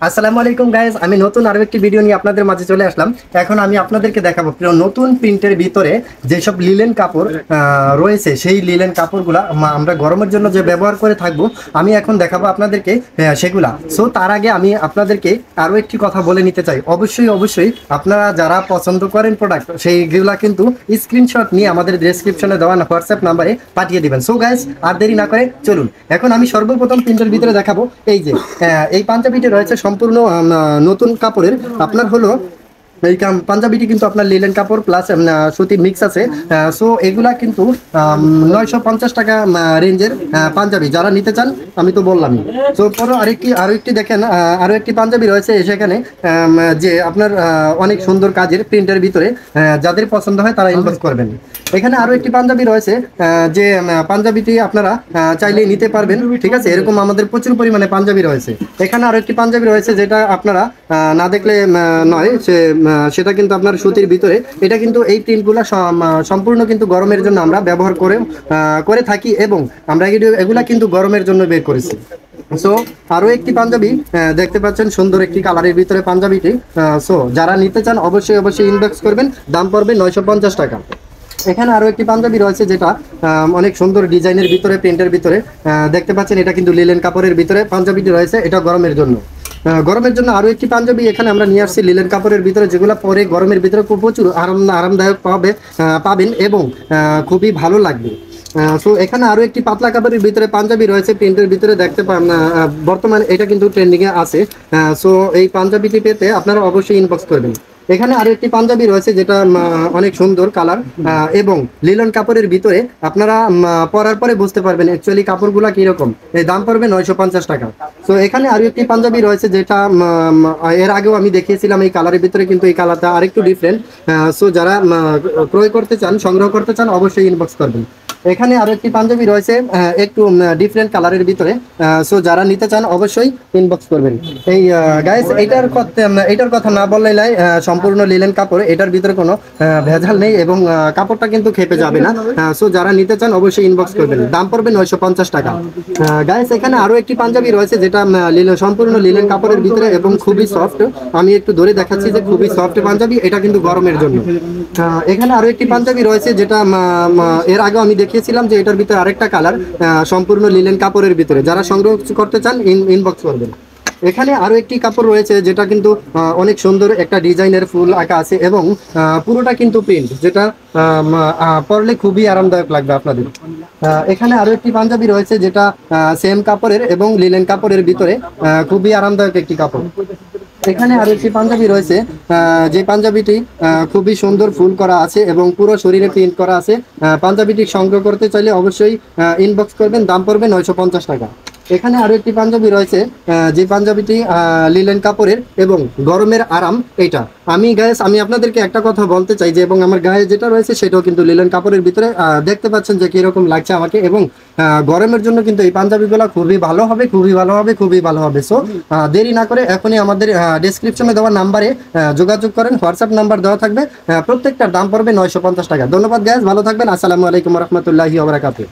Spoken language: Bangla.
আসসালামু আলাইকুম গাইস, আমি নতুন আরো একটি ভিডিও নিয়ে আপনাদের মাঝে চলে আসলাম। এখন আমি আপনাদেরকে দেখাবো নতুন প্রিন্টের ভিতরে যেসব লিলেন কাপড় রয়েছে, সেই লিলেন কাপড়গুলা আমরা গরমের জন্য যে ব্যবহার করে থাকবো, আমি এখন দেখাবো আপনাদেরকে সেগুলা। সো তার আগে আমি আপনাদেরকে আরো একটি কথা বলে নিতে চাই। অবশ্যই অবশ্যই আপনারা যারা পছন্দ করেন প্রোডাক্ট, সেইগুলা কিন্তু স্ক্রিনশট নিয়ে আমাদের ডেসক্রিপশনে দেওয়া হোয়াটসঅ্যাপ নাম্বারে পাঠিয়ে দিবেন। সো গাইস, আর দেরি না করে চলুন এখন আমি সর্বপ্রথম প্রিন্টের ভিতরে দেখাবো। এই যে এই পাঞ্জাবিটি রয়েছে সম্পূর্ণ নতুন কাপড়ের। আপনার হলো এই পাঞ্জাবিটি কিন্তু আপনার লিলেন কাপড় প্লাস সুতি মিক্স আছে। সো এগুলা কিন্তু 950 টাকা রেঞ্জের পাঞ্জাবি। যারা নিতে চান আমি তো বললামই। সো পরে আরো একটি দেখেন, আরো একটি পাঞ্জাবি রয়েছে সেখানে, যে আপনার অনেক সুন্দর কাজের প্রিন্টের ভিতরে। যাদের পছন্দ হয় তারা ইনবক্স করবেন। এখানে আরো একটি পাঞ্জাবি রয়েছে, যে পাঞ্জাবিটি আপনারা চাইলেই নিতে পারবেন। ঠিক আছে, এরকম আমাদের প্রচুর পরিমাণে পাঞ্জাবি রয়েছে। এখানে আরো একটি পাঞ্জাবি রয়েছে যেটা আপনারা না দেখলে নয়, সেটা কিন্তু আপনার সুতির ভিতরে। এটা কিন্তু এই প্রিন্টগুলো সম্পূর্ণ কিন্তু গরমের জন্য আমরা ব্যবহার করে থাকি, এবং আমরা এগুলা কিন্তু গরমের জন্য বের করেছি। সো আরো একটি পাঞ্জাবি দেখতে পাচ্ছেন, সুন্দর একটি কালারের ভিতরে পাঞ্জাবিটি। সো যারা নিতে চান অবশ্যই অবশ্যই ইনবক্স করবেন। দাম পড়বে 950 টাকা। এখানে আরো একটি পাঞ্জাবি রয়েছে যেটা অনেক সুন্দর ডিজাইনের ভিতরে, প্রিন্টের ভিতরে দেখতে পাচ্ছেন। এটা কিন্তু লিলেন কাপড়ের ভিতরে পাঞ্জাবিটি রয়েছে, এটা গরমের জন্য। গরমের জন্য আরো একটি পাঞ্জাবি এখানে আমরা নিয়ে আসছি লিলেন কাপড়ের ভিতরে, যেগুলো পরে গরমের ভিতরে প্রচুর আরামদায়ক পাবেন এবং খুবই ভালো লাগবে। সো এখানে আরো একটি পাতলা কাপড়ের ভিতরে পাঞ্জাবি রয়েছে প্রিন্টের ভিতরে, দেখতে পান বর্তমানে এটা কিন্তু ট্রেন্ডিং এ আছে। সো এই পাঞ্জাবিটি পেতে আপনারা অবশ্যই ইনবক্স করবেন। এখানে আরো একটি পাঞ্জাবি রয়েছে যেটা অনেক সুন্দর কালার এবং লিলন কাপড়ের ভিতরে। আপনারা পরার পরে বুঝতে পারবেন অ্যাকচুয়ালি কাপড়গুলা কিরকম। এই দাম পড়বে 950 টাকা। তো এখানে আরো একটি পাঞ্জাবি রয়েছে যেটা এর আগেও আমি দেখিয়েছিলাম এই কালারের ভিতরে, কিন্তু এই কালারটা আরেকটু ডিফারেন্ট। সো যারা ক্রয় করতে চান, সংগ্রহ করতে চান, অবশ্যই ইনবক্স করবেন। এখানে আরো একটি পাঞ্জাবি রয়েছে একটু ডিফারেন্ট কালারের ভিতরে। সো যারা নিতে চান অবশ্যই ইনবক্স করবেন। এই গাইস, এটার কথা না বললেই নাই, সম্পূর্ণ লিলেন কাপড়, এটার ভিতরে কোনো ভেজাল নেই এবং কাপড়টা কিন্তু খেপে যাবে না। সো যারা নিতে চান অবশ্যই ইনবক্স করবেন। দাম পড়বে 950 টাকা। গাইস, এখানে আরো একটি পাঞ্জাবি রয়েছে যেটা সম্পূর্ণ লিলেন কাপড়ের ভিতরে এবং খুবই সফট। আমি একটু ধরে দেখাচ্ছি যে খুবই সফট পাঞ্জাবি, এটা কিন্তু গরমের জন্য। এখানে আরো একটি পাঞ্জাবি রয়েছে যেটা এর আগে আমি দেখিয়েছিলাম, যে এটার ভিতরে আরেকটা কালার সম্পূর্ণ লিলেন কাপড়ের ভিতরে। যারা সংগ্রহ করতে চান ইনবক্স করবেন। এখানে আরো একটি কাপড় রয়েছে যেটা কিন্তু অনেক সুন্দর একটা ডিজাইনের ফুল আঁকা আছে এবং পুরোটা কিন্তু প্রিন্ট, যেটা পরলে খুবই আরামদায়ক লাগবে আপনাদের। এখানে আরো একটি পাঞ্জাবি রয়েছে যেটা সেম কাপড়ের এবং লিলেন কাপড়ের ভিতরে, খুবই আরামদায়ক একটি কাপড়। এখানে আরো একটি পাঞ্জাবি রয়েছে, যে পাঞ্জাবিটি খুবই সুন্দর ফুল করা আছে এবং পুরো শরীরে প্রিন্ট করা আছে। পাঞ্জাবিটি সংগ্রহ করতে চাইলে অবশ্যই ইনবক্স করবেন। দাম পড়বে 950 টাকা। এখানে আরো একটি পাঞ্জাবি রয়েছে, যে পাঞ্জাবিটি লিলেন কাপড়ের এবং গরমের আরাম। এইটা আমি আপনাদেরকে একটা কথা বলতে চাই, যে এবং আমার গায়ে যেটা রয়েছে সেটাও কিন্তু লিলেন কাপড়ের ভিতরে। দেখতে পাচ্ছেন যে কিরকম লাগছে আমাকে, এবং গরমের জন্য কিন্তু এই পাঞ্জাবিগুলো খুবই ভালো হবে, খুবই ভালো হবে, খুবই ভালো হবে। সো দেরি না করে এখনই আমাদের ডেসক্রিপশনে দেওয়া নাম্বারে যোগাযোগ করেন। হোয়াটসঅ্যাপ নাম্বার দেওয়া থাকবে। প্রত্যেকটার দাম পড়বে 950 টাকা। ধন্যবাদ গাইস, ভালো থাকবেন। আসসালামু আলাইকুম রহমতুল্লাহি ওয়া বারাকাতুহু।